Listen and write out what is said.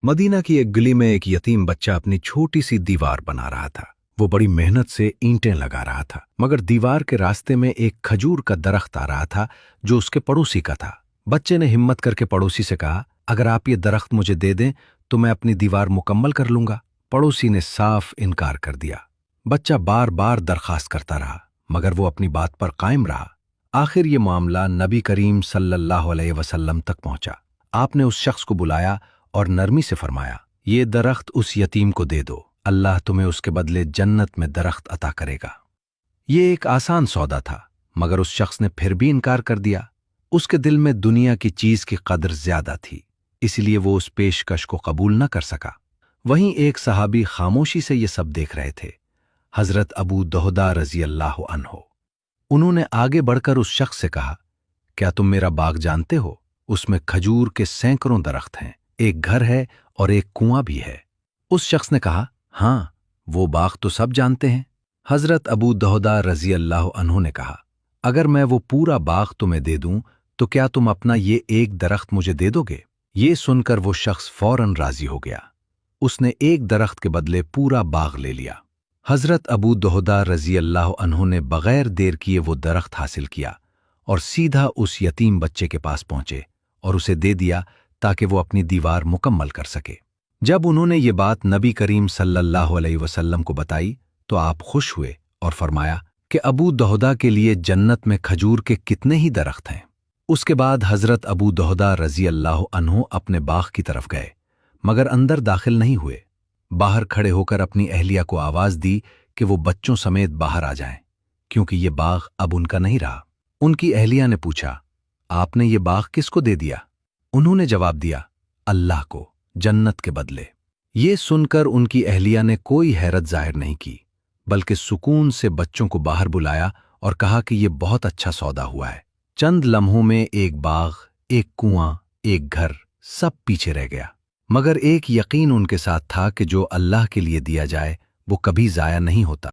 Medina की एक गली में एक यतीम बच्चा अपनी छोटी सी दीवार बना रहा था। वो बड़ी मेहनत से ईंटें लगा रहा था, मगर दीवार के रास्ते में एक खजूर का दरख्त आ रहा था जो उसके पड़ोसी का था। बच्चे ने हिम्मत करके पड़ोसी से कहा, अगर आप ये दरख्त मुझे दे दें तो मैं अपनी दीवार मुकम्मल कर लूंगा। पड़ोसी ने साफ इनकार कर दिया। बच्चा बार बार दरखास्त करता रहा, मगर वो अपनी बात पर कायम रहा। आखिर ये मामला नबी करीम सल्लल्लाहु अलैहि वसल्लम तक पहुंचा। आपने उस शख्स को बुलाया और नरमी से फरमाया, ये दरख्त उस यतीम को दे दो, अल्लाह तुम्हें उसके बदले जन्नत में दरख्त अता करेगा। ये एक आसान सौदा था, मगर उस शख्स ने फिर भी इनकार कर दिया। उसके दिल में दुनिया की चीज की कदर ज्यादा थी, इसलिए वो उस पेशकश को कबूल न कर सका। वहीं एक सहाबी खामोशी से ये सब देख रहे थे, हजरत अबू दहदा रजी अल्लाह अन्हो। उन्होंने आगे बढ़कर उस शख्स से कहा, क्या तुम मेरा बाग जानते हो? उसमें खजूर के सैकड़ों दरख्त हैं, एक घर है और एक कुआं भी है। उस शख्स ने कहा, हाँ, वो बाग तो सब जानते हैं। हजरत अबू दहदा रजी अल्लाह अन्हो ने कहा, अगर मैं वो पूरा बाग तुम्हें दे दूं तो क्या तुम अपना ये एक दरख्त मुझे दे दोगे? ये सुनकर वो शख्स फौरन राजी हो गया। उसने एक दरख्त के बदले पूरा बाग ले लिया। हजरत अबू दहदा रजी अल्लाह अन्हो ने बगैर देर किए वो दरख्त हासिल किया और सीधा उस यतीम बच्चे के पास पहुंचे और उसे दे दिया ताकि वो अपनी दीवार मुकम्मल कर सके। जब उन्होंने ये बात नबी करीम सल्लल्लाहु अलैहि वसल्लम को बताई तो आप खुश हुए और फरमाया कि अबू दहदा के लिए जन्नत में खजूर के कितने ही दरख्त हैं। उसके बाद हजरत अबू दहदा रजी अल्लाह अन्हो अपने बाग की तरफ गए, मगर अंदर दाखिल नहीं हुए। बाहर खड़े होकर अपनी अहलिया को आवाज दी कि वो बच्चों समेत बाहर आ जाएं, क्योंकि ये बाग अब उनका नहीं रहा। उनकी अहलिया ने पूछा, आपने ये बाग किसको दे दिया? उन्होंने जवाब दिया, अल्लाह को, जन्नत के बदले। ये सुनकर उनकी अहलिया ने कोई हैरत जाहिर नहीं की, बल्कि सुकून से बच्चों को बाहर बुलाया और कहा कि ये बहुत अच्छा सौदा हुआ है। चंद लम्हों में एक बाग, एक कुआं, एक घर सब पीछे रह गया, मगर एक यकीन उनके साथ था कि जो अल्लाह के लिए दिया जाए वो कभी जाया नहीं होता।